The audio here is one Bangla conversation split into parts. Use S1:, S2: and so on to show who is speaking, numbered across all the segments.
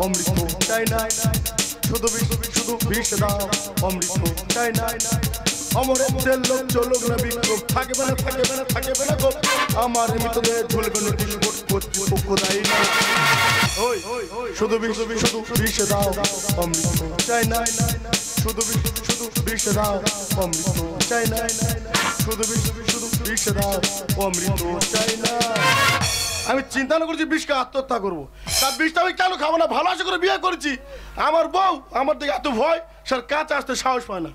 S1: অমৃত চাই না, শুধু বিষ দাও অমৃত চাই না। অমরের লোক চলুক না বিক্ষোভ, থাকবে না গো আমার মৃতদেহ ঝুলবে নোটিশ বোর্ড কর্তৃপক্ষ দায়ী না। শুধু বিষ দাও অমৃত চাই না, শুধু বিষ দাও অমৃত চাই না, শুধু বিষ দাও অমৃত চাই না। আমি চিন্তা না করছি বিষকে আত্মহত্যা করবো, তার বিষটা আমি কেন খাবো না? ভালো আশা করে বিয়ে করেছি, আমার বউ আমার দিকে এত ভয়, স্যার কাছে আসতে সাহস পায় না।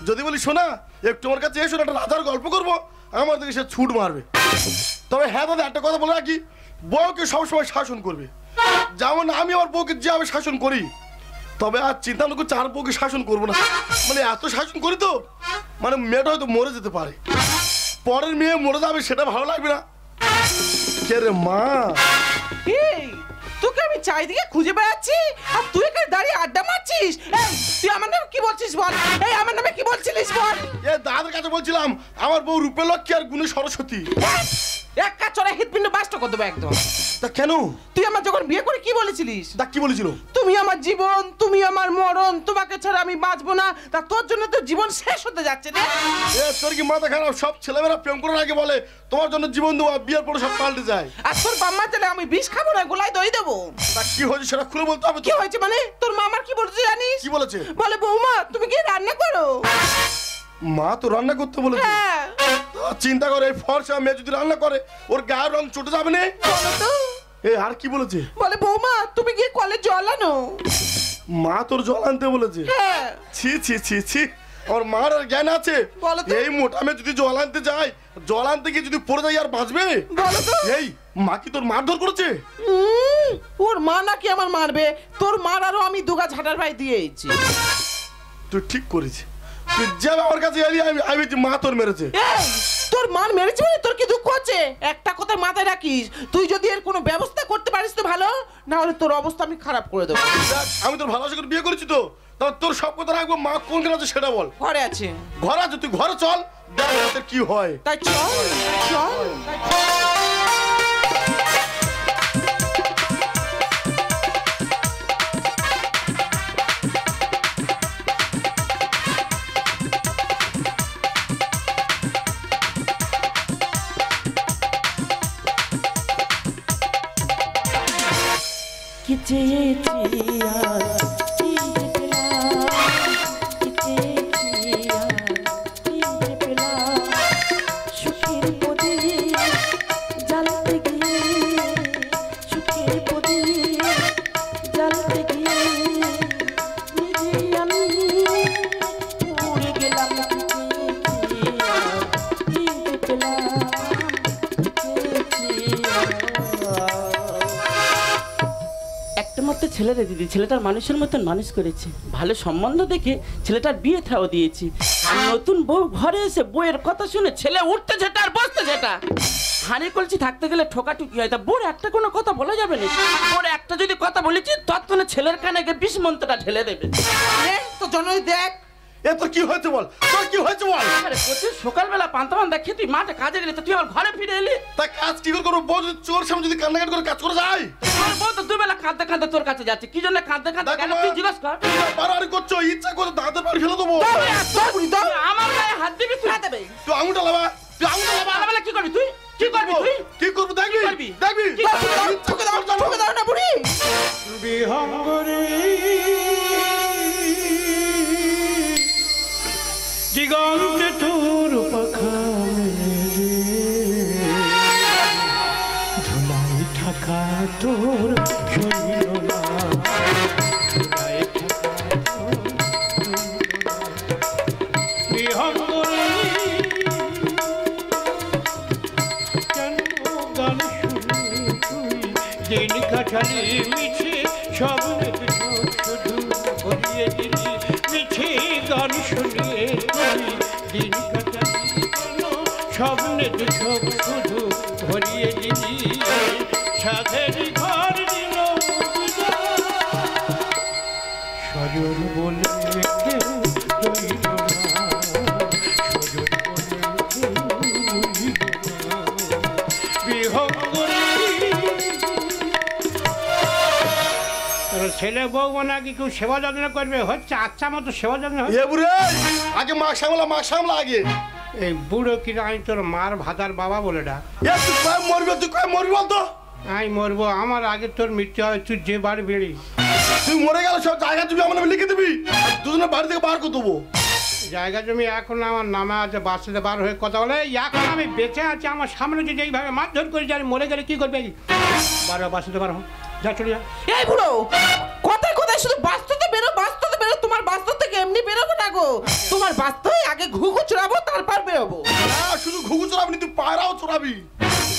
S1: যদি বলি শোনা একটু আমার কাছে এসো, একটা রাজার গল্প করবো, আমার দিকে সে ছুট মারবে। তবে হ্যাঁ দাদা একটা কথা বলে রাখি, বউকে সবসময় শাসন করবে, যেমন আমি আমার বউকে যেভাবে শাসন করি। তবে আর চিন্তা না করছি আর বউকে শাসন করবো না, মানে এত শাসন করি তো মানে মেয়েটা হয়তো মরে যেতে পারে, পরের মেয়ে মরে যাবে সেটা ভালো লাগবে না। কে রে মা?
S2: তোকে আমি চারিদিকে খুঁজে বেড়াচ্ছি আর তুই এখানে দাঁড়িয়ে আড্ডা মারছিস। তুই আমার নামে কি বলছিস বল? আমার নামে কি বলছিলিস বল?
S1: দাদার কাছে বলছিলাম আমার বউ রূপে লক্ষ্মী আর গুণে সরস্বতী।
S2: এক কাজ চড়া হৃৎপিণ্ড বাস্ট করে দেবো একদম।
S1: তা কেন?
S2: তুই আমার যখন বিয়ে করে কি বলেছিলিস?
S1: তা কি বলেছিল?
S2: তুমি আমার জীবন, তুমি আমার মরণ, তোমাকে ছাড়া আমি বাঁচবো না। তা তোর জন্য তো জীবন শেষ হতে যাচ্ছে রে।
S1: তোর কি মাথা খারাপ? সব ছেলেমেয়েরা প্রেম করার আগে বলে তোমার জন্য জীবন দেবো, বিয়ের পরে সব পাল্টে যায়।
S2: আর তোর বাম্মা চাইলে আমি বিষ খাবো না, গোলায় দই দেবো।
S1: তা কি হয়েছে সেটা খুলে বলতে হবে।
S2: কি হয়েছে মানে? তোর মামার কি বলেছে জানিস?
S1: কি বলেছে?
S2: বলে বৌমা তুমি কি রান্না করো।
S1: মা তো রান্না করতে বলেছে। চিন্তা করে এই ফর্সা মেয়ে যদি রান্না করে ওর গায়ের রং চটে যাবে না। আর কি বলেছে?
S2: বলে বৌমা তুমি গিয়ে কলে জল আনো।
S1: মা তোর জল আনতে বলেছে? ছি ছি ছি ছি, আমার মার আর জ্ঞান আছে? এই মোটা মেয়ে যদি জল আনতে যায়, জল আনতে গিয়ে যদি পড়ে যায় আর বাঁচবে? এই মা কি তোর মারধর করেছে?
S2: ওর মা নাকি আমার মারবে? তোর মার আরো আমি দুগা ঝাঁটার ভাই দিয়েছি।
S1: তুই ঠিক করেছিস, তুই যাবে আমার কাছে এলি আমি মা তোর মেরেছে।
S2: তোর মার মেরেছে মানে তোর কি দুঃখ হচ্ছে? একটা কথা মাথায় রাখিস, তুই যদি এর কোনো ব্যবস্থা করতে পারিস তো ভালো, না হলে তোর অবস্থা আমি খারাপ করে দেবো।
S1: আমি তোর ভালোবাসা করে বিয়ে করেছি তো, তোর সব কথা রাখবো। মা কোনখানে আছে সেটা বল।
S2: ঘরে আছে।
S1: ঘরে আছে? তুই ঘরে চল, দেখ কি হয়।
S2: তাই চল চল।
S3: কি চেয়েছি আর কি পেলাম, কি চেয়েছি আর কি পেলাম, সুখের প্রদীপ জ্বালতে গিয়ে, সুখের প্রদীপ জ্বালতে গিয়ে নিজে আমি পড়ে গেলাম। কি চেয়েছি আর কি পেলাম, কি চেয়েছি একটা মাত্র ছেলে রে দিদি, ছেলেটার মানুষের মতন মানুষ করেছে, ভালো সম্বন্ধ দেখে ছেলেটার বিয়ে থাও দিয়েছি। নতুন বউ ঘরে এসে বউয়ের কথা শুনে ছেলে উঠতে যেটা আর বসতে যেটা, হানি কলছি থাকতে গেলে ঠোকাটুকি হয়। তা বোর একটা কোনো কথা বলা যাবে না, বোর একটা যদি কথা বলেছি তৎক্ষণে ছেলের কানে গিয়ে বিষ মন্ত্রটা ঢেলে দেবে।
S2: তো জনই দেখ
S1: তোর কি হয়েছে বল, তোর কি হয়েছে বল।
S3: সকালবেলা পান্তা পান্তা খেয়ে তুই মাঠে কাজে গেলি, তুই আমার ঘরে ফিরে এলি।
S1: তা কাজ কি করে করবো? বউ যদি চোর সামনে যদি কান্নাকাটি করে কাজ করে যায়,
S3: তোর বউ তো দুবেলা কাঁদতে কাঁদতে তোর কাছে যাচ্ছে, কি জন্য কাঁদতে কাঁদতে গেল তুই জিজ্ঞেস কর।
S1: বাড়াবাড়ি করছো, ইচ্ছা করে দাঁতের বাড়ি ফেলে দেবো।
S3: আমার গায়ে হাত দিবি তুই? দেবে
S1: তুই আঙুলটা লাবা, তুই আঙুলটা লাবা।
S3: কি করবি তুই? কি করবি তুই?
S1: কি করবি দেখবি দেখবি।
S2: ঠকে দাও না বুড়ি।
S4: বিহঙ্গরে দিগন্তে তোর পাখা মেলে, ধুলাই থাকা তোর শৈল না, ধুলাই থাকা তোর বিহঙ্গরে কেন গান শুনি তুই দিন কাটালি মিছে স্বপ্নে শুধু ভরিয়ে দিলি, মিছে গান শুনিয়ে তুই দিন কাটালি কেন স্বপ্নে সব শুধু ভরিয়ে দিলি, সাথের ঘর দিল সজল বলে কেউ রইল না, সজল বলে কেউ রইল না, বিহঙ্গরে ছেলে বউ নাকি কেউ সেবা যত্ন করবে হচ্ছে আচ্ছা মতো সেবা যত্ন
S1: এ বুড়ে আগে মা সামলা আগে।
S4: এই বুড়ো কি আমি তোর মার ভাতার বাবা বলে ডাক।
S1: এ তুই কয় মরবি বলতো?
S4: আমি মরবো, আমার আগে তোর মৃত্যু হবে, তুই যে বাড়ি বেড়ি।
S1: তুই মরে গেল সব জায়গা তুমি আমার নামে লিখে দিবি, দুজনে বাড়ি থেকে বার করে দেবো।
S4: জায়গা জমি এখন আমার নামে আছে, বাচ্চাদের বার হয়ে কথা বলে। এখন আমি বেঁচে আছি, আমার সামনে যদি এইভাবে মারধর করে যাই, মরে গেলে কি করবে? বারো বাচ্চাদের বার হো, যা চলে যা।
S2: এই বুড়ো কোথায় শুধু বাস্ততে বেরো, তোমার বাস্তব থেকে এমনি বেরোবো না গো। তোমার বাস্তব আগে ঘুঘু চড়াবো, তারপর বেরোবো।
S1: না শুধু ঘুঘু চড়াবি না, তুই পায়রাও চড়াবি।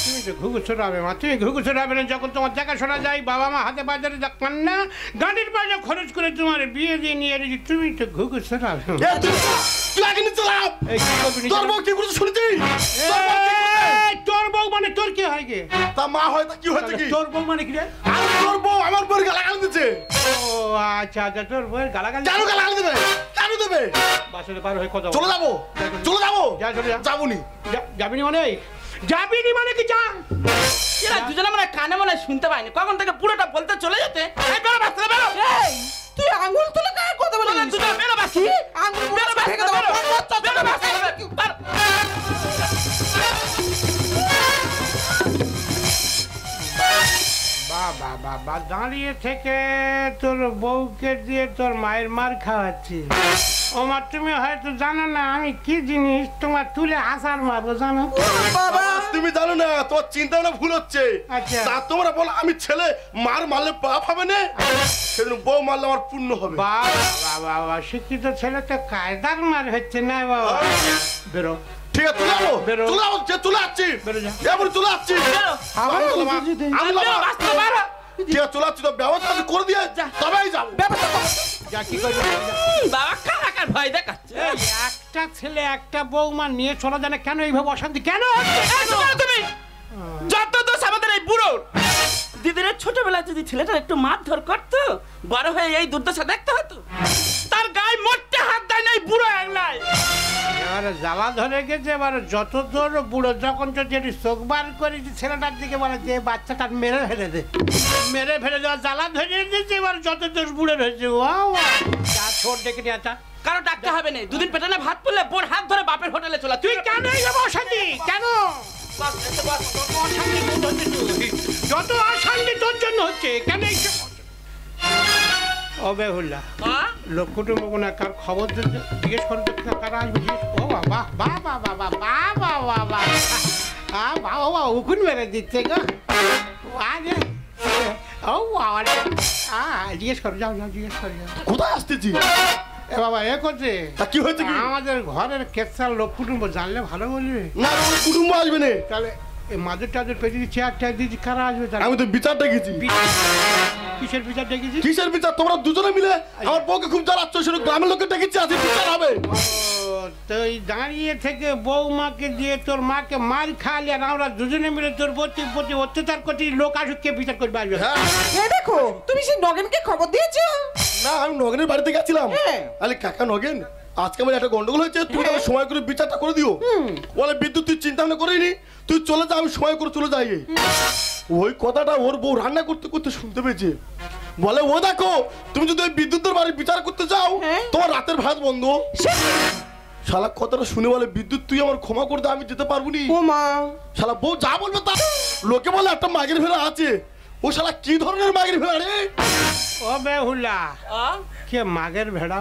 S4: তুমি তো ঘুঘু চড়াবে মা, তুমি ঘুঘু চড়াবে না। যখন তোমার দেখাশোনা যায়, বাবা মা হাতে বাজারে কান্না গাড়ির পয়সা খরচ করে তোমার বিয়ে দিয়ে নিয়ে এসেছি, তুমি তো ঘুঘু চড়াবে।
S1: তুই আগে নিচে লাভ। তোর বউ কি করছে শুনছি?
S4: তোর বউ মানে তোর কি হয় গে?
S1: তা মা হয় তা কি হয়েছে কি?
S4: তোর বউ মানে কি রে?
S1: তোর বউ আমার বউর গালাগাল দিচ্ছে।
S4: ও আচ্ছা আচ্ছা, তোর বউয়ের গালাগাল
S1: কেন গালাগাল দেবে? কেন দেবে?
S4: বাসে পার হয়ে কথা
S1: চলে যাবো
S4: যা চলে যা।
S1: যাবনি
S4: যাবিনি মানে কি? যা
S3: এরা দুজনে মানে কানে মনে শুনতে পাইনি, কখন থেকে পুরোটা বলতে চলে যেতে। এই বেরো বাচ্চা বেরো।
S2: এই তুই আঙ্গুল তুলে কার কথা বলিস?
S3: দুজনে বেরো বাচ্চা,
S2: আঙ্গুল
S3: বেরো বাচ্চা, বেরো বাচ্চা, বেরো।
S4: বাবা বাবা দাঁড়িয়ে থেকে তোর বউকে দিয়ে তোর মায়ের মার খাওয়াচ্ছি। ও মা, তুমি হয়তো জানো না আমি কি জিনিস, তোমার তুলে আসার মারবো জানো?
S2: বাবা
S1: তুমি জানো না, তোমার চিন্তা ভাবনা ভুল হচ্ছে।
S4: আচ্ছা।
S1: তা তোমরা বলো আমি ছেলে মারলে পাপ হবে না, সেদিন বউ মারলে আমার পুণ্য হবে।
S4: বাবা বাবা শিক্ষিত ছেলে তো কায়দার মার হচ্ছে না বাবা। বেরো।
S1: ঠিক আছে চলে যাবো,
S4: বেরো।
S1: চলে যাচ্ছি,
S4: বেরো যা।
S1: এবার চলে যাচ্ছি।
S3: বেরো।
S1: আমি
S2: বেরো
S3: বাচ্চা বেরো।
S1: ঠিক আছে চলে যাচ্ছি, তো ব্যবস্থা করে দিয়ে তবেই যাবো।
S4: যা কি করবে?
S3: বাবা কার ভয় দেখাচ্ছে।
S4: এই একটা ছেলে একটা বৌমা নিয়ে চলা যায় না কেন? এইভাবে অশান্তি কেন হচ্ছে?
S3: এই শোনো তুমি, যত দোষ আমাদের এই বুড়োর। দিদির ছোটবেলায় যদি ছেলেটার একটু মারধর করতো, বড় হয়ে এই দুর্দশা দেখতে হতো। তার গায়ে মোটে হাত দেয় না এই বুড়ো একলাই।
S4: এবারে জ্বালা ধরে গেছে। এবারে যত তোর বুড়ো যখন তো যেটি চোখ বার করেছি ছেলেটার দিকে বলে যে বাচ্চাটা মেরে ফেলে দেওয়া জ্বালা ধরে গেছে। এবার যত দোষ বুড়ো হয়েছে। যা ছোট ডেকে নিয়ে আসা।
S3: কারো ডাকতে হবে না, দুদিন পেটে না ভাত পড়লে বোন হাত ধরে বাপের হোটেলে চলা।
S4: তুই কেন এইভাবে অশান্তি কেন? অশান্তি কোন হচ্ছে তুই? যত অশান্তি তোর জন্য হচ্ছে কেন? ও বেহুল্লা লোক কুটুম্ব কোনা কার খবর দিচ্ছে, জিজ্ঞেস করে কারা আসবে। ও বাবা বাবা বাবা বাবা বাবা বাবা উকুন মেরে দিচ্ছে গো। ও বাবা জিজ্ঞেস করো, যাও জিজ্ঞেস করে যাও।
S1: কোথায় আসতেছি?
S4: এ বাবা এ করছে
S1: তা কি হয়েছে কি?
S4: আমাদের ঘরের কেসার লোক কুটুম্ব জানলে ভালো বলবে।
S1: না কুটুম্ব আসবে না।
S4: তাহলে এই মাদুর টাদুর পেটে চেয়ার টেয়ার দিয়েছি, কারা আসবে?
S1: আমি তো বিচার ডেকেছি।
S4: কিসের বিচার ডেকেছি?
S1: কিসের বিচার? তোমরা দুজনে মিলে আমার বউকে খুব জ্বালাচ্ছ, সেটা গ্রামের লোকের ডেকেছি, আছে বিচার হবে।
S4: তুই দাঁড়িয়ে থেকে বৌমাকে দিয়ে তোর মাকে মার খালি, আর আমরা দুজনে মিলে তোর প্রতি অত্যাচার করছি। লোক আসুক, কে বিচার করবে আসবে?
S1: হ্যাঁ
S2: এই দেখো তুমি সেই নগেনকে খবর দিয়েছো?
S1: না আমি নগেনের বাড়িতে গেছিলাম।
S2: হ্যাঁ।
S1: আরে কাকা নগেন, আজকে আমার একটা গন্ডগোল হয়েছে, তুমি তাহলে সময় করে বিচারটা করে দিও। বলে বিদ্যুৎ তুই চিন্তা ভাবনা করিনি, তুই চলে যা, আমি সময় করে চলে যাই। ওই কথাটা ওর বউ রান্না করতে করতে শুনতে পেয়েছে। বলে ও দেখো, তুমি যদি ওই বিদ্যুতের বাড়ি বিচার করতে যাও,
S2: হ্যাঁ।
S1: তোমার রাতের ভাত বন্ধ। শালা কথাটা শুনে বলে বিদ্যুৎ তুই আমার ক্ষমা করে দে, আমি যেতে পারবো নি।
S2: ও মা
S1: শালা বউ যা বলবে তা। লোকে বলে একটা মাগের ভেড়া আছে, ও শালা কি ধরনের মাগের ভেড়া রে?
S4: ও বেহুলা কে মাগের ভেড়া?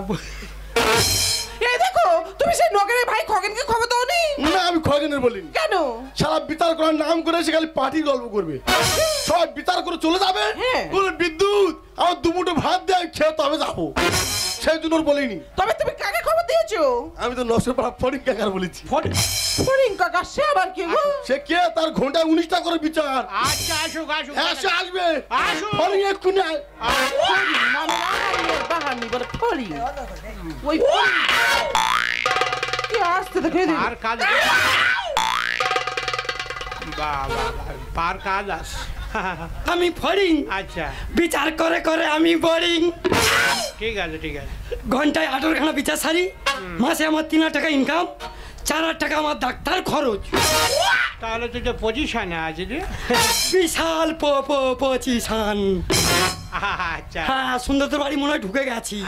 S2: এই দেখো তুমি সেই নগেনের ভাই খগেনকে খবর দাওনি?
S1: না আমি খগেনের বলি।
S2: কেন?
S1: শালা বিচার করার নাম করে সে খালি পার্টির গল্প করবে। সবাই বিচার করে চলে যাবে,
S2: হ্যাঁ।
S1: বলে বিদ্যুৎ আমার দুমুঠো ভাত দিয়ে আমি খেয়ে তবে যাবো, সেই জন্য ওর বলিনি।
S2: তবে তুমি কাকে খবর দিয়েছো?
S1: আমি তো নশো পাড়া ফরিং কাকার বলেছি।
S2: ফরিং কাকা সে আবার কি গো?
S1: সে কে? তার ঘন্টায় 19টা করে বিচার।
S4: আচ্ছা আসুক আসুক
S1: হ্যাঁ সে আসবে,
S4: আসুক।
S1: ফরিং এক্ষুনি আয়।
S2: বাহানি বলে ফরিং, ওই কি আসতে দেখে দিই।
S4: আর কাজ বাবা পার কাজ আস।
S5: আমি ফরিং,
S4: আচ্ছা
S5: বিচার করে করে আমি বোরিং।
S4: ঠিক আছে ঠিক আছে।
S5: ঘন্টায় 18 খানা বিচার সারি, মাসে আমার 3 লাখ টাকা ইনকাম। 4,000 টাকা আমার ডাক্তার খরচ।
S4: তাহলে তুই তো পজিশনে আছিস রে।
S5: বিশাল পজিশন।
S4: আচ্ছা
S5: হ্যাঁ, সুন্দর বাড়ি মনে হয় ঢুকে গেছি।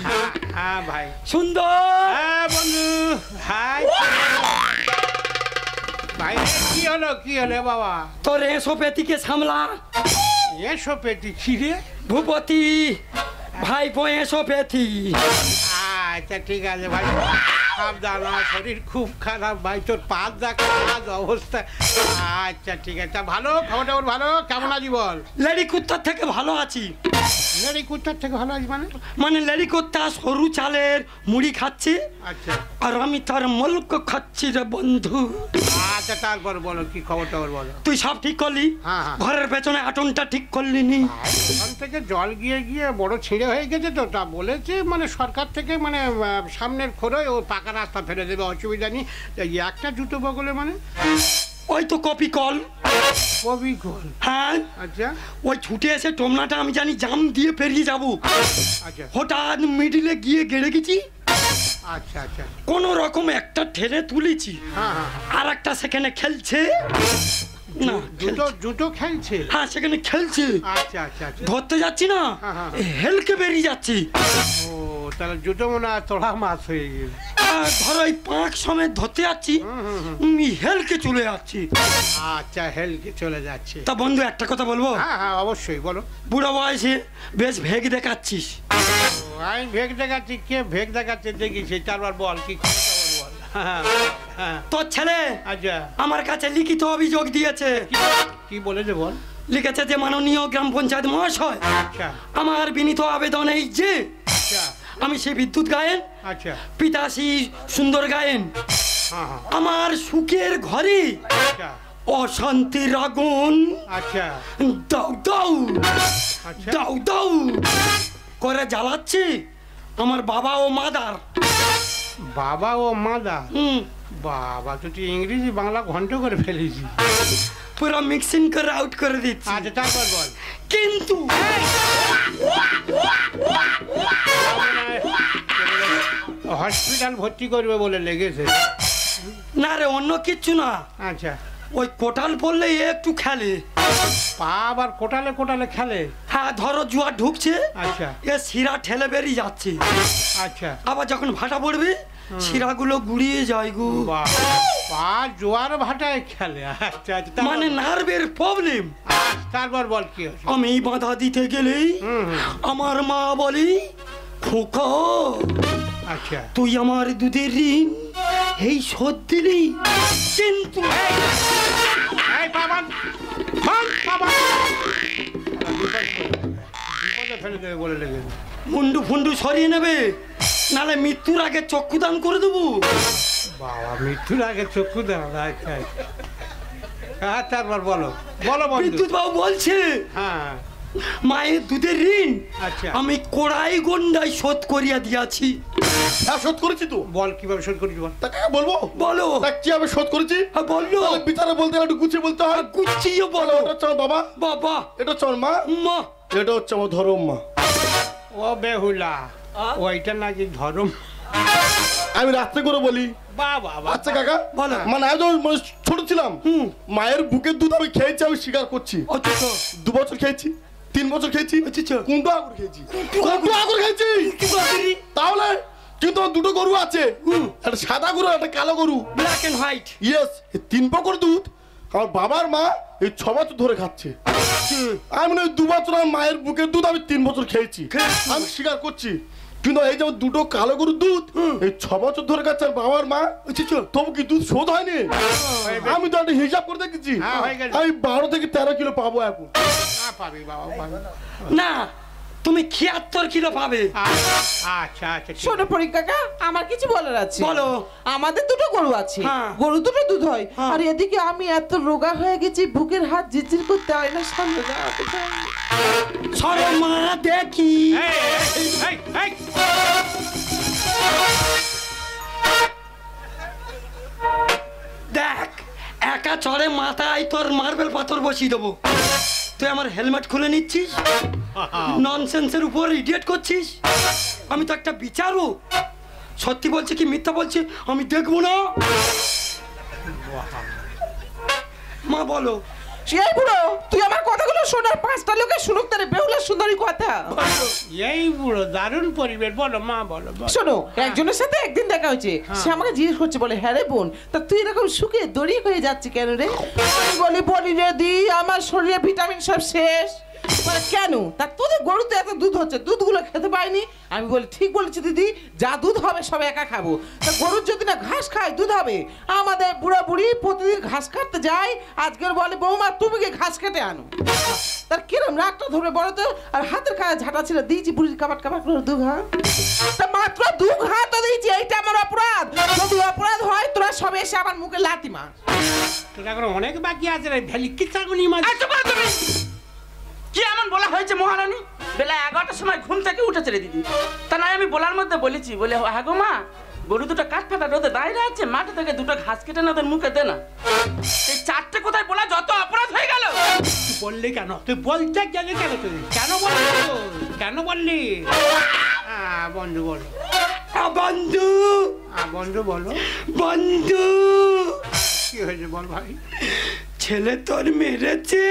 S4: হ্যাঁ ভাই।
S5: সুন্দর,
S4: হ্যাঁ বন্ধু, হাই ভাই। কি হলো বাবা?
S5: তোর এসো পেতিকে সামলা।
S4: এসো পেটি ছিঁড়ে
S5: ভূপতি ভাই এসো পেতি।
S4: আচ্ছা ঠিক আছে ভাই, সাবধান, আমার শরীর খুব খারাপ ভাই, তোর পাঁচ দেখা অবস্থা। আচ্ছা ঠিক আছে, তা ভালো খবর টবর ভালো? কেমন আছি বল?
S5: লেডি কুত্তার থেকে ভালো আছি।
S4: লেডি কুত্তার থেকে ভালো আছি
S5: মানে লেডি কুত্তা সরু চালের মুড়ি খাচ্ছে,
S4: আচ্ছা
S5: আর আমি তার মলক খাচ্ছি রে বন্ধু।
S4: আচ্ছা তারপর বলো কি খবর টবর বলো।
S5: তুই সব ঠিক করলি?
S4: হ্যাঁ, হ্যাঁ।
S5: ঘরের পেছনে আটনটা ঠিক করলি নি?
S4: ওখান থেকে জল গিয়ে বড় ছিঁড়ে হয়ে গেছে তো, তা বলেছে মানে সরকার থেকে মানে সামনের খোরোয় ও পাকা রাস্তা ফেলে দেবে, অসুবিধা নেই। এই একটা জুতো বগলে মানে
S5: ওই তো কপি কল।
S4: কবি গোল।
S5: হ্যাঁ,
S4: আচ্ছা
S5: ওই ছুটে এসে টোমনাটা আমি জানি জাম দিয়ে পেরিয়ে যাব,
S4: আচ্ছা
S5: হঠাৎ মিডিলে গিয়ে গেড়ে গেছি।
S4: আচ্ছা আচ্ছা
S5: কোন রকম একটা ঠেলে তুলেছি,
S4: হ্যাঁ হ্যাঁ
S5: আর একটা সেখানে খেলছে না,
S4: জুতো খেলছে।
S5: হ্যাঁ সেখানে খেলছে।
S4: আচ্ছা আচ্ছা আচ্ছা
S5: ধরতে যাচ্ছি না,
S4: হ্যাঁ, হ্যাঁ।
S5: হেলকে বেরিয়ে যাচ্ছি।
S4: ও তাহলে জুতো মনে হয় তোড়া মাছ হয়ে গেছে।
S5: ধরো এই পাঁক সমেত ধরতে যাচ্ছি, হেলকে চলে যাচ্ছি।
S4: আচ্ছা হেলকে চলে যাচ্ছে।
S5: তা বন্ধু একটা কথা বলবো?
S4: হ্যাঁ হ্যাঁ অবশ্যই বলো।
S5: বুড়ো বয়সে বেশ ভেগ দেখাচ্ছিস।
S4: আমি ভেগ দেখাচ্ছি? কে ভেগ দেখাচ্ছে দেখিছি? তারপর বল কি খবর বল। হ্যাঁ হ্যাঁ
S5: তোর ছেলে
S4: আচ্ছা
S5: আমার কাছে লিখিত অভিযোগ দিয়েছে।
S4: কি বলেছে বল।
S5: লিখেছে যে মাননীয় গ্রাম পঞ্চায়েত মহাশয়,
S4: আচ্ছা
S5: আমার বিনীত আবেদন এই যে
S4: আচ্ছা
S5: আমি সেই বিদ্যুৎ গায়েন,
S4: আচ্ছা
S5: পিতাশ্রী সুন্দর গায়েন,
S4: হ্যাঁ হ্যাঁ
S5: আমার সুখের ঘরে
S4: আচ্ছা
S5: অশান্তির আগুন
S4: আচ্ছা
S5: দাউ দাউ
S4: আচ্ছা
S5: দাউ দাউ করে জ্বালাচ্ছে আমার বাবা ও মাদার।
S4: বাবা ও মাদা।
S5: হুম,
S4: বাবা তো তুই ইংরেজি বাংলা ঘন্ট করে ফেলেছি।
S5: পুরো মিক্সিং করে আউট করে দিচ্ছি।
S4: আচ্ছা তারপর বল।
S5: কিন্তু
S4: হসপিটাল ভর্তি করবে বলে লেগেছে।
S5: না রে, অন্য কিচ্ছু না,
S4: আচ্ছা
S5: ওই কোটাল পড়লে একটু খেলে।
S4: পা আবার কোটালে কোটালে খেলে।
S5: হ্যাঁ, ধরো জুয়া ঢুকছে,
S4: আচ্ছা
S5: এ শিরা ঠেলে বেরিয়ে যাচ্ছে,
S4: আচ্ছা
S5: আবার যখন ভাটা পড়বে শিরাগুলো গুড়িয়ে যায় গো।
S4: পা জোয়ার ভাটায় খেলে। আচ্ছা আচ্ছা তারপর
S5: মানে
S4: বল।
S5: নার্ভের প্রবলেম।
S4: তারপর বল কি হয়েছে?
S5: আমি বাধা দিতে গেলেই আমার মা বলি, খোকা
S4: আচ্ছা
S5: তুই আমার দুধের ঋণ এই শোধ দিলি, কিন্তু
S4: এই বাবান ফোন বাবান বিপদে ফেলে দেবে বলে লেগেছে।
S5: মুন্ডু ফুন্ডু সরিয়ে নেবে, নালে মৃত্যুর আগে চক্ষুদান করে দেবো।
S4: বাবা মৃত্যুর আগে চক্ষু দেওয়া। আচ্ছা হ্যাঁ তারপর বলো বলো বন্ধু।
S5: বিদ্যুৎ বাবু বলছে
S4: হ্যাঁ
S5: মায়ের দুধের ঋণ
S4: আচ্ছা
S5: আমি কোড়াই গন্ডায় শোধ করিয়া দিয়াছি।
S1: হ্যাঁ শোধ করেছি তো।
S4: বল কিভাবে শোধ করেছি বল।
S1: তা কাকে বলবো?
S5: বলো।
S1: তা কিভাবে শোধ করেছি?
S5: হ্যাঁ, বললো।
S1: তাহলে বিচারে বলতে গেলে একটু গুছিয়ে বলতে হয়।
S5: গুছিয়ে বলো।
S1: এটা হচ্ছে আমার বাবা,
S5: বাবা
S1: এটা হচ্ছে আমার মা,
S5: মা
S1: এটা হচ্ছে আমার ধরম মা।
S4: ও বেহুলা ওইটা নাকি ধর্ম।
S1: আমি রাত্রে করে বলি।
S4: বাবা
S1: আচ্ছা কাকা
S5: বলো।
S1: মানে আমি যখন ছোট ছিলাম মায়ের বুকের দুধ আমি খেয়েছি, আমি স্বীকার করছি।
S5: অথচ
S1: 2 বছর খেয়েছি, 3 বছর খেয়েছি,
S5: আচ্ছা।
S1: কুন্ডু আগুর খেয়েছি, কুন্ডু আগুর খেয়েছি। তাহলে কিন্তু আমার 2টো গরু আছে, একটা সাদা গরু একটা কালো গরু।
S5: Black and white.
S1: ইয়েস, 3 বছর দুধ আমার বাবার মা এই 6 বছর ধরে খাচ্ছে। আমি মনে হয় 2 বছর আমার মায়ের বুকের দুধ আমি 3 বছর খেয়েছি, আমি স্বীকার করছি। কিন্তু এই যে 2টো কালো গরুর দুধ এই 6 বছর ধরে খাচ্ছে আর বাবার মা, তবু কি দুধ শোধ হয়নি? আমি তো একটা হিসাব করে দেখেছি,
S4: হ্যাঁ, হয়ে গেছে।
S1: আমি 12 থেকে 13 কিলো পাবো এখন।
S4: পাবি বাবা পাবি।
S5: না, তুমি 76 কিলো পাবে।
S4: আচ্ছা আচ্ছা ঠিক
S2: শোনো পরীক্ষাকা, আমার কিছু বলার আছে।
S5: বলো।
S2: আমাদের 2টো গরু আছে,
S5: হ্যাঁ।
S2: গরু 2টো দুধ হয়,
S5: হ্যাঁ।
S2: আর এদিকে আমি এত রোগা হয়ে গেছি, বুকের হাত ঝিরঝির করতে হয় না, সামনে যাওয়াতে চাই।
S5: সরো মা দেখি।
S4: এই, এই।
S5: দেখ, একা চড়ে মাথায় তোর মার্বেল পাথর বসিয়ে দেবো। তুই আমার হেলমেট খুলে নিচ্ছিস, ননসেন্সের উপর ইডিয়েট করছিস। আমি তো একটা বিচারক, সত্যি বলছে কি মিথ্যা বলছে আমি দেখবো না। মা বলো।
S2: এই বুড়ো তুই আমার কথাগুলো শোনার 5টা লোকে শুনুক তারে বেহুলার সুন্দরী কথা।
S4: এই বুড়ো দারুণ পরিবেশ, বলো মা বলো।
S2: শোনো, একজনের সাথে একদিন দেখা হয়েছে, সে আমাকে জিজ্ঞেস করছে, বলে হ্যাঁ রে বোন, তা তুই এরকম শুকিয়ে দড়ি হয়ে যাচ্ছে কেন রে? আমি বলি রে দি, আমার শরীরে ভিটামিন সব শেষ। বলে কেন? তা তোদের গরুতে এত দুধ হচ্ছে, দুধগুলো খেতে পাইনি। আমি বলি ঠিক বলেছি দিদি, যা দুধ হবে সব একা খাবো। তা গরুর যদি না ঘাস খায় দুধ হবে? আমাদের বুড়া বুড়ি প্রতিদিন ঘাস কাটতে যায়, আজকের বলে বৌমা তুমি কি ঘাস কেটে আনো। তার কিরম রাগটা ধরে বলো তো। আর হাতের কাছে ঝাঁটা ছিল, দিয়েছি বুড়ির কাবাট কাবাট করে 2 ঘা। তা মাত্র 2 ঘা তো দিয়েছি, এইটা আমার অপরাধ? যদি অপরাধ হয় তোরা সব এসে আমার মুখে লাথি মার।
S4: তোরা এখন অনেক বাকি আছে রে, ভ্যালি কি চাগুনি মাছ।
S3: কি এমন বলা হয়েছে মহারানী? বেলা 11টার সময় ঘুম থেকে উঠেছে রে দিদি। তা নয় আমি বলার মধ্যে বলেছি, বলে হ্যাঁ গো মা, গরু দুটো কাঠ ফাটা রোদে দাঁড়িয়ে আছে, মাঠে থেকে 2টা ঘাস কেটে না ওদের মুখে দে না। এই 4টে কোথায় বলা যত অপরাধ হয়ে গেল।
S4: বললি কেন? তুই বলতে গেলি কেন? তুই কেন বললি? কেন বললি? বন্ধু বলো।
S5: বন্ধু
S4: বন্ধু বলো।
S5: বন্ধু
S4: কি হয়েছে বল ভাই?
S5: ছেলে তোর মেরেছে।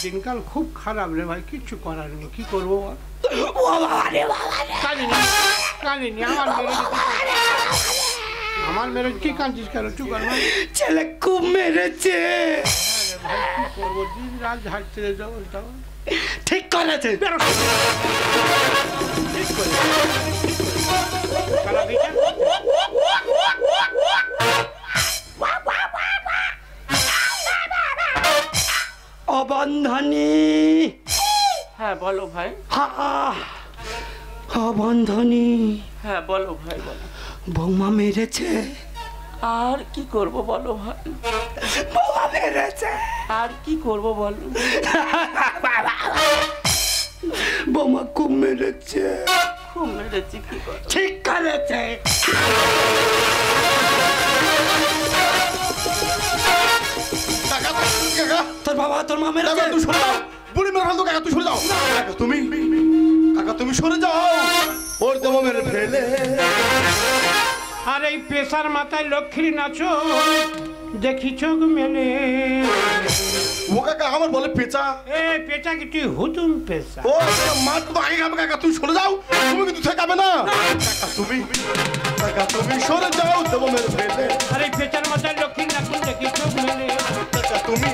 S4: দিনকাল খুব খারাপ রে ভাই, কিচ্ছু করার নেই, কি করবো? কাঁদিনি, আমার মেরে কি কাঁদছিস কেন? চুপ কর ভাই।
S5: ছেলে খুব মেরেছে।
S4: ভাই কি করবো, দিন রাত ঝাড়তে যাবো।
S5: ঠিক করেছে। অবন্ধনী।
S3: হ্যাঁ বলো ভাই।
S5: অবন্ধনী।
S3: হ্যাঁ বলো ভাই বলো।
S5: বৌমা মেরেছে।
S3: আর কি করব বলো ভাই?
S5: বৌমা মেরেছে।
S3: আর কি করব বলো?
S5: বৌমা খুব মেরেছে।
S3: খুব মেরেছি, কি করব?
S5: ঠিক করেছে। তোর বাবা তোর মা মেরেছে।
S1: তুই সরে যাও, বুড়ি মেরে ফেলতো। কাকা তুই সরে যাও। কাকা তুমি সরে যাও, ওর দেবো মেরে ফেলে।
S4: আর এই পেশার মাথায় লক্ষ্মী নাচো দেখি চোখ মেলে।
S1: ও কাকা আমার বলে পেঁচা।
S4: এ পেঁচা কি তুই হুতুম পেশা?
S1: ও মার তো আগে খাবে। কাকা তুই সরে যাও, তুমি কিন্তু ঠেকাবে না। কাকা তুমি সরে যাও, দেবো মেরে ফেলে।
S4: আর এই পেঁচার মাথায় লক্ষ্মী নাচো দেখি চোখ মেলে।
S1: কাকা তুমি।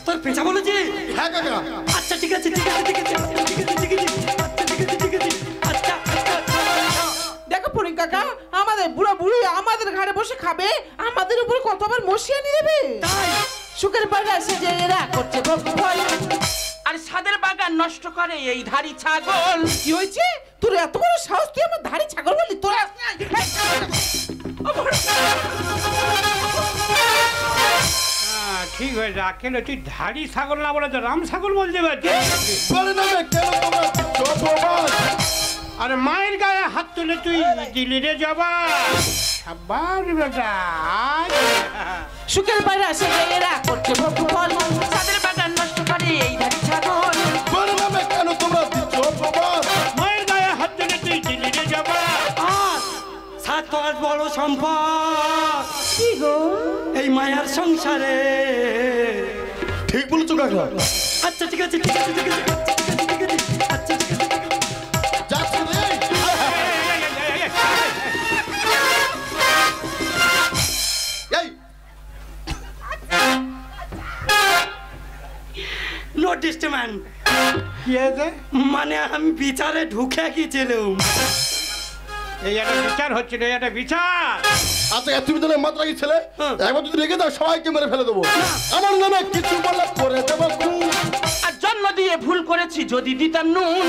S5: তোর পেঁচা বলেছি?
S1: হ্যাঁ কাকা।
S5: আচ্ছা ঠিক আছে ঠিক আছে ঠিক আছে ঠিক আছে ঠিক আছে ঠিক আছে। আচ্ছা
S2: দেখো পরিং কাকা, আমাদের বুড়া বুড়ি আমাদের ঘরে বসে খাবে, আমাদের উপর কতবার মশিয়ানি দেবে। সুখের পায়রা এসে যে এরা করছে ভগবান।
S3: আর সাদের বাগান নষ্ট করে এই ধাড়ি ছাগল।
S2: কি হয়েছে তোর এত বড় সাহস? তুই আমার ধাড়ি ছাগল বলি? তোর
S4: ঠিক হয়েছে, আকেলে তুই ধাড়ি ছাগল না বলে তো রাম ছাগল বলতে পারছিস।
S1: বলে না কেন তোমরা চোপবাজ?
S4: আরে মায়ের গায়ে হাত তুলে তুই দিলি রে যাবা। সাবাস বেটা।
S2: সুখের পায়রা এসে যে এরা করছে ভগবান।
S3: সাদের বাগান নষ্ট করে এই ধাড়ি ছাগল।
S1: বলে না কেন তোমরা চোপবাজ?
S4: মায়ের গায়ে হাত তুলে তুই দিলি রে যাবা।
S5: সাত পাঁচ বড় সম্পদ
S2: কি গো?
S5: এই মায়ার সংসারে।
S1: ঠিক বলেছো কাকা।
S5: আচ্ছা ঠিক আছে ঠিক আছে ঠিক আছে ঠিক আছে আচ্ছা ঠিক আছে।
S1: যাচ্ছে রে। এই
S5: নো ডিস্টার্বেন্স।
S4: কি হয়েছে?
S5: মানে আমি বিচারে ঢুকে গেছিলাম।
S4: এই একটা বিচার হচ্ছিল, এই একটা বিচার।
S1: আচ্ছা তুমি তাহলে মাত্রাকি ছেলে, একবার যদি রেখে দাও সবাইকে মেরে ফেলে দেবো। আমার নামে কিছু বললে করে দেবো।
S3: আর জন্ম দিয়ে ভুল করেছি, যদি দিতাম নুন।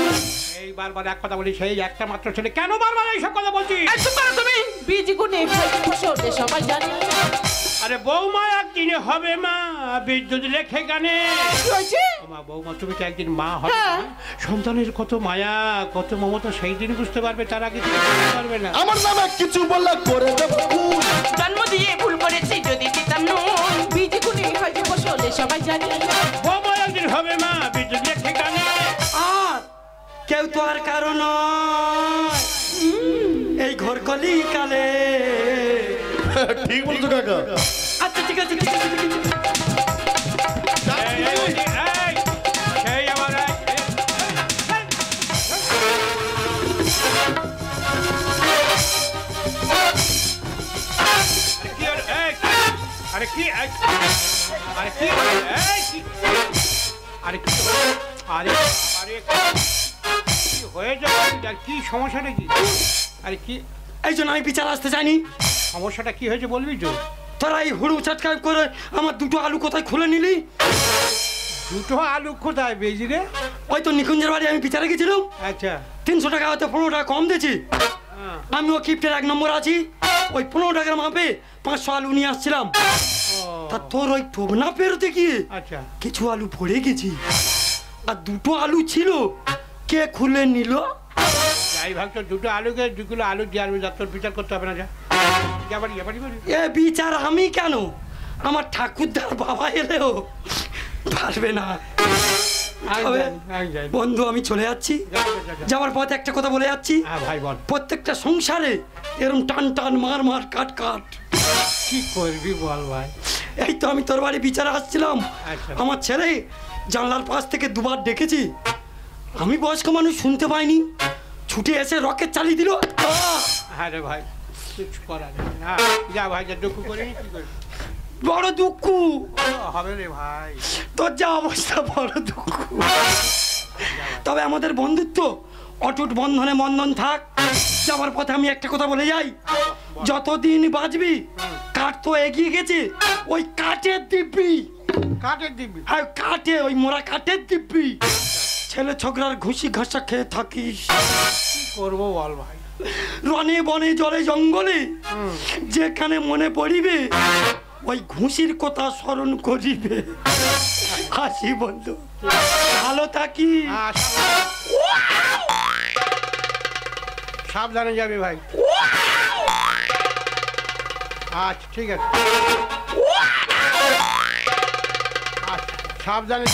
S4: এই বারবার এক কথা বলি, সেই একটা মাত্র ছেলে, কেন বারবার এইসব কথা বলছিস?
S3: এই চুপ করো তুমি।
S2: বীজ গুনে খুশি হতে সবাই জানে।
S4: আরে বৌমা একদিনে হবে মা, বিদ্যুৎ লেখে গানে।
S2: কি হয়েছে?
S4: মা বৌমা তুমি তো একদিন মা হবে।
S2: হ্যাঁ।
S4: সন্তানের কত মায়া কত মমতা সেই দিন বুঝতে পারবে, তার আগে তুমি বুঝতে পারবে না।
S1: আমার নামে কিছু বললে করে দেবো।
S3: জন্ম দিয়ে ভুল করেছি, যদি দিতাম নুন।
S2: বীজ গুনে হয়তো খুশি হতে সবাই জানে।
S4: বৌমা একদিন হবে মা, বিদ্যুৎ লেখে গানে।
S5: আর কেউ তো আর কারণ নয়। এই ঘর কলি কালে।
S1: ঠিক বলছো কাকা।
S5: আচ্ছা ঠিক আছে, ঠিক আছে, ঠিক আছে।
S4: আরে কি আরে কি আরে কি আরে আরে কি হয়ে যাবে? কি সমস্যাটা কি? আরে কি
S5: এই জন্য আমি বিচার আসতে চাইনি।
S4: সমস্যাটা কি হয়েছে বলবি তো?
S5: তোরা এই হুড়ু চাটকা করে আমার দুটো আলু কোথায় খুলে নিলি?
S4: দুটো আলু কোথায় বেজি রে?
S5: ওই তো নিকুঞ্জের বাড়ি আমি বিচারে গেছিলাম।
S4: আচ্ছা
S5: 300 টাকা হতে 15 টাকা কম দিয়েছি। আমি ও কিপ্টের 1 নম্বর আছি। ওই 15 টাকার মাপে 500 আলু নিয়ে আসছিলাম। তা তোর ওই টোপ না পেরোতে গিয়ে
S4: আচ্ছা
S5: কিছু আলু পড়ে গেছি, আর দুটো আলু ছিল, কে খুলে নিল?
S4: যাই ভাবছো দুটো আলুকে 2 কিলো আলু দিয়ে আলু তোর বিচার করতে হবে না। যা
S5: এ বিচার আমি কেন, আমার ঠাকুরদার বাবা এলেও পারবে না। বন্ধু আমি চলে যাচ্ছি, যাওয়ার পথে একটা কথা বলে যাচ্ছি।
S4: ভাই বল।
S5: প্রত্যেকটা সংসারে এরম টান টান মার মার কাট কাট
S4: কি করবি বল ভাই?
S5: এই তো আমি তোর বাড়ি বিচারে আসছিলাম, আমার ছেলে জানলার পাশ থেকে দুবার ডেকেছি, আমি বয়স্ক মানুষ শুনতে পাইনি, ছুটে এসে রকেট চালিয়ে দিল।
S4: হ্যাঁ রে ভাই কিছু করার নেই। যা ভাই যা, দুঃখ করিনি, কি করবি?
S5: বড় দুঃখ
S4: হবে রে ভাই,
S5: তোর যা অবস্থা বড় দুঃখ। তবে আমাদের বন্ধুত্ব অটুট বন্ধনে বন্ধন থাক। যাওয়ার পথে আমি একটা কথা বলে যাই, যতদিন বাঁচবি কাঠ তো এগিয়ে গেছে, ওই কাঠের দিব্যি,
S4: কাঠের দিবি?
S5: হ্যাঁ কাঠে, ওই মোরা কাঠের দিব্যি ছেলে ছোকরার ঘুষি ঘাসা খেয়ে থাকিস।
S4: করবো বল ভাই?
S5: রনে বনে জলে জঙ্গলে যেখানে মনে পড়িবে ওই ঘুষির কথা স্মরণ করিবে। হাসি বন্ধু, ভালো থাকি।
S4: সাবধানে যাবি ভাই। আচ্ছা ঠিক আছে, সাবধানে।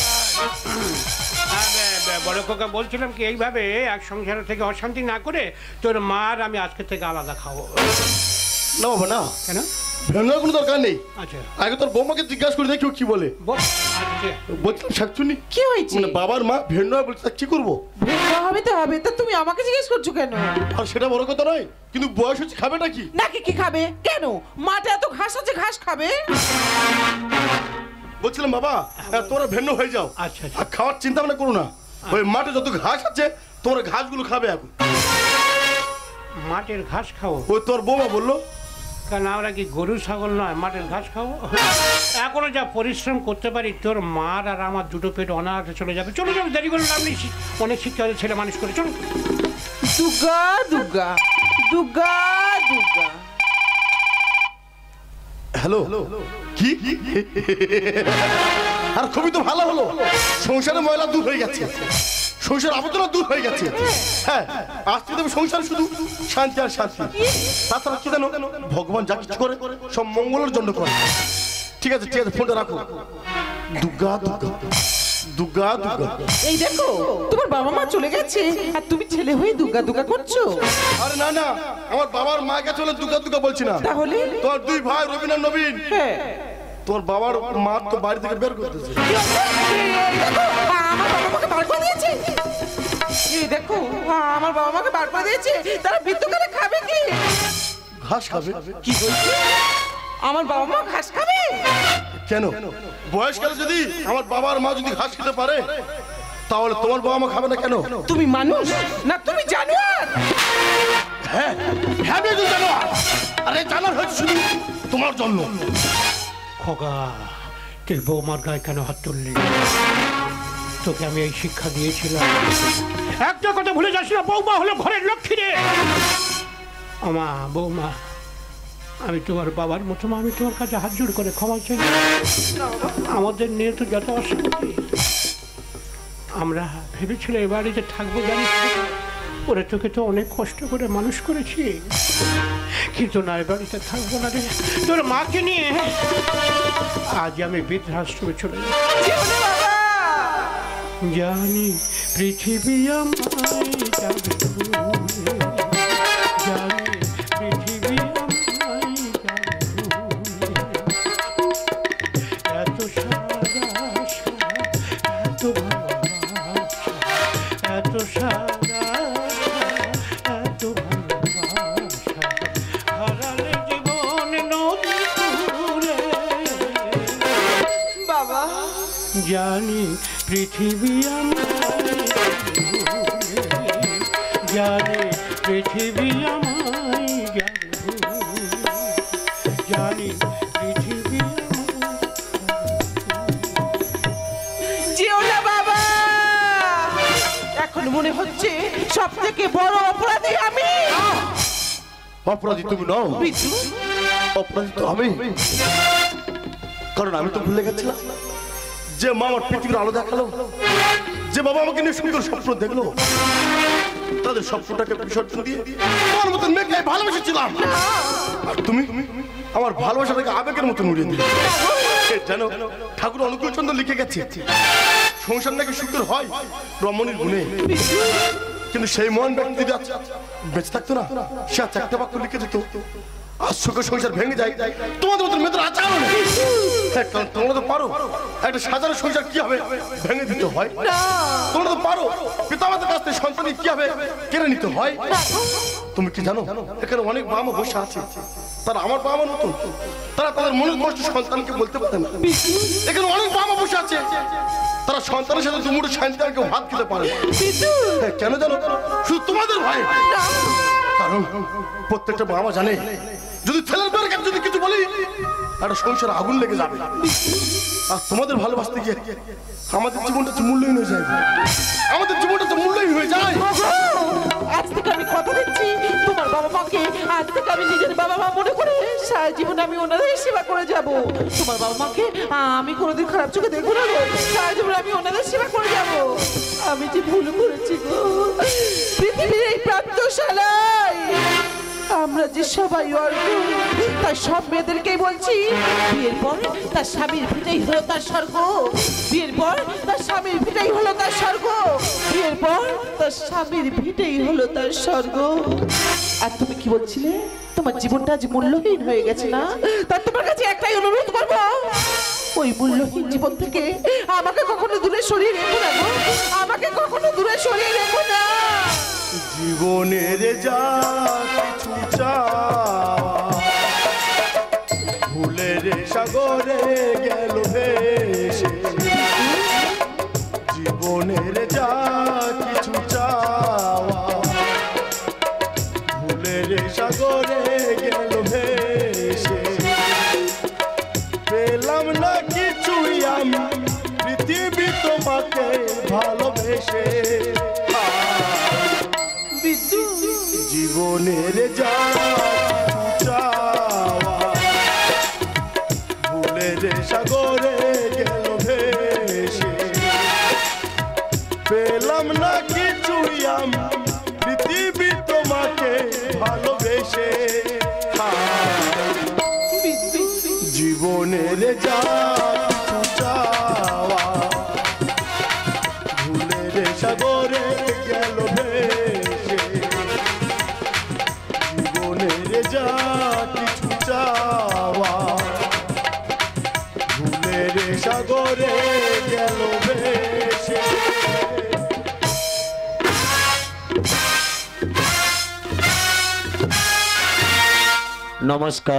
S4: বড় খোকা বলছিলাম কি, এইভাবে এক সংসার থেকে অশান্তি না করে তোর মার আমি আজকে থেকে আলাদা খাবো।
S1: না বাবা না।
S4: কেন?
S1: ভেঙে কোনো দরকার নেই।
S4: আচ্ছা
S1: আগে তোর বৌমাকে জিজ্ঞাসা করে দেখি ও কি বলে। বলছিলাম শাকচুনি
S2: কি হয়েছে?
S1: মানে বাবার মা ভেন্ডা বলছে, তা কি করবো?
S2: হবে তো হবে, তা তুমি আমাকে জিজ্ঞেস করছো কেন?
S1: আর সেটা বড় কথা নয়, কিন্তু বয়স হচ্ছে, খাবে নাকি?
S2: নাকি কি খাবে? কেন মাঠে এত ঘাস আছে, ঘাস খাবে?
S1: বলছিলাম বাবা তোরা ভেন্ন হয়ে যাও।
S4: আচ্ছা
S1: আর খাওয়ার চিন্তা ভাবনা করো না, ওই মাঠে যত ঘাস আছে তোমরা ঘাসগুলো খাবে। এখন
S4: মাঠের ঘাস খাবো?
S1: ওই তোর বৌমা বললো।
S4: কারণ আমরা কি গরু ছাগল নয় মাঠের ঘাস খাবো? এখনো যা পরিশ্রম করতে পারি তোর মার আর আমার দুটো পেট অনাহারে চলে যাবে। চলো চলো, দেরি করে লাভ নেই, অনেক শিক্ষা ছেলে মানুষ করে। চলো।
S2: দুর্গা দুর্গা দুর্গা দুর্গা।
S1: হ্যালো কি? আর খুবই তো ভালো হলো, সংসারে ময়লা দূর হয়ে গেছে, সংসার আবর্জনা দূর হয়ে গেছে। হ্যাঁ আজকে দেবে সংসার শুধু শান্তি আর শান্তি। তাছাড়া কি জানো, ভগবান যা কিছু করে সব মঙ্গলের জন্য করে। ঠিক আছে ঠিক আছে, ফোনটা রাখো। দুর্গা দুর্গা দুর্গা দুর্গা।
S2: এই দেখো তোমার বাবা মা চলে গেছে আর তুমি ছেলে হয়ে দুর্গা দুর্গা করছো।
S1: আরে না না, আমার বাবার মা গেছে বলে দুর্গা দুর্গা বলছি না।
S2: তাহলে
S1: তোর 2 ভাই রবিন আর নবীন,
S2: হ্যাঁ
S1: তোর বাবার মা তো বাড়ি থেকে বের করতেছে।
S2: আমার বাবা মাকে বার করে দিয়েছে। এই দেখো আমার বাবা মাকে বার করে দিয়েছে, তারা বৃদ্ধকালে খাবে কি?
S1: ঘাস খাবে?
S2: কি বলছিস? আমার বাবা মা ঘাস খাবে
S1: কেন? বয়সকালে যদি আমার বাবার মা যদি ঘাস খেতে পারে, তাহলে তোমার বাবা মা খাবে না কেন?
S2: তুমি মানুষ না তুমি জানোয়ার?
S1: হ্যাঁ হ্যাঁ আমি একজন জানোয়ার। আরে জানোয়ার হচ্ছে শুধু তোমার জন্য।
S4: খোকা তুই বৌমার গায়ে কেন হাত তুললি? তোকে আমি এই শিক্ষা দিয়েছিলাম, একটা কথা ভুলে যাস না, বৌমা হলো ঘরের লক্ষ্মী রে। আমা বৌমা, আমি তোমার বাবার মতো, আমি তোমার কাছে হাত জোড় করে ক্ষমা চাই। আমাদের নিয়ে তো যত অশান্তি, আমরা ভেবেছিলাম এ বাড়িতে থাকবো, জানিস ওরে তোকে তো অনেক কষ্ট করে মানুষ করেছি, কিন্তু না এ বাড়িতে থাকবো না রে। তোর মাকে নিয়ে আজ আমি বৃদ্ধাশ্রমে চলে যাচ্ছি। জানি পৃথিবী আমায় যাবে ভুলে, জানি জানি পৃথিবী আমায় জানি পৃথিবী আমায় জানি পৃথিবী
S2: যেও না বাবা, এখন মনে হচ্ছে সব থেকে বড় অপরাধী আমি।
S1: অপরাধী তুমি নও,
S2: বিজু,
S1: অপরাধী তো আমি। কারণ আমি তো ভুলে গেছিলাম যে মা আমার পৃথিবীর আলো দেখালো, যে বাবা আমাকে নিয়ে সুন্দর স্বপ্ন দেখলো, তাদের স্বপ্নটাকে বিসর্জন দিয়ে তোমার মতন মেয়েকে ভালোবেসেছিলাম। আর তুমি আমার ভালোবাসাটাকে আবেগের মতন উড়িয়ে দিলে। জানো, ঠাকুর অনুকূল চন্দ্র লিখে গেছে সংসার নাকি সুখের হয় রমণীর গুণে। কিন্তু সেই মহান ব্যক্তি যদি বেঁচে থাকতো না, সে আর চারটা বাক্য লিখে দিত, আর সুখের সংসার ভেঙে যায় তোমাদের মতন মেয়েদের আচরণে। কারণ তোমরা তো পারো একটা সাধারণ সংসার কি হবে ভেঙে দিতে হয়, তোমরা তো পারো পিতামাতার কাছ থেকে সন্তানকে কি হবে কেড়ে নিতে হয়। তুমি কি জানো, এখানে অনেক মা মা বসে আছে, তারা আমার বাবা মার মতন, তারা তাদের মনের কষ্ট সন্তানকে বলতে পারে না। এখানে অনেক মা মা বসে আছে, তারা সন্তানের সাথে দুমুঠো শান্তি আর কেউ ভাত খেতে পারে না। কেন জানো, শুধু তোমাদের ভয়। কারণ প্রত্যেকটা মা মা জানে যদি ছেলের বের কাছে যদি কিছু বলি একটা সংসারে আগুন লেগে যাবে। আর তোমাদের ভালোবাসতে গিয়ে আমাদের জীবনটা তো মূল্যহীন হয়ে যায়, আমাদের জীবনটা তো মূল্যহীন হয়ে যায়।
S2: আজ থেকে আমি কথা দিচ্ছি, তোমার বাবা মাকে আজ থেকে আমি নিজের বাবা মা মনে করে সারা জীবন আমি ওনাদের সেবা করে যাব। তোমার বাবা মাকে আমি কোনোদিন খারাপ চোখে দেখবো না গো, সারা জীবন আমি ওনাদের সেবা করে যাব। আমি যে ভুল করেছি গো, পৃথিবীর এই প্রান্তশালায় আমরা যে সবাই অর্ঘ, তার সব মেয়েদেরকেই বলছি বিয়ের পর তার স্বামীর ভিটাই হলো তার স্বর্গ, বিয়ের পর তার স্বামীর ভিটাই হলো তার স্বর্গ, বিয়ের পর তার স্বামীর ভিটাই হলো তার স্বর্গ। আর তুমি কি বলছিলে, তোমার জীবনটা আজ মূল্যহীন হয়ে গেছে না? তার তোমার কাছে একটাই অনুরোধ করবো, ওই মূল্যহীন জীবন থেকে আমাকে কখনো দূরে সরিয়ে রেখো না গো, আমাকে কখনো দূরে সরিয়ে রেখো না।
S1: জীবনের যা কিছু ভুলের সাগরে গেল ভেসে, জীবনের যা কিছু চাওয়া ভুলের সাগরে গেল ভেসে, পেলাম না কিছুই আমি পৃথিবী তোমাকে ভালোবেসে। জীবনের যা চাওয়া ভুলের সাগরে গেল ভেসে, পেলাম না কিছুই আমি পৃথিবী তোমাকে ভালোবেসে। জীবনের যা চাওয়া ভুলের সাগরে গেল ভেসে, যা কিছু চাওয়া ভুলের সাগরে গেল ভেসে।
S6: নমস্কার।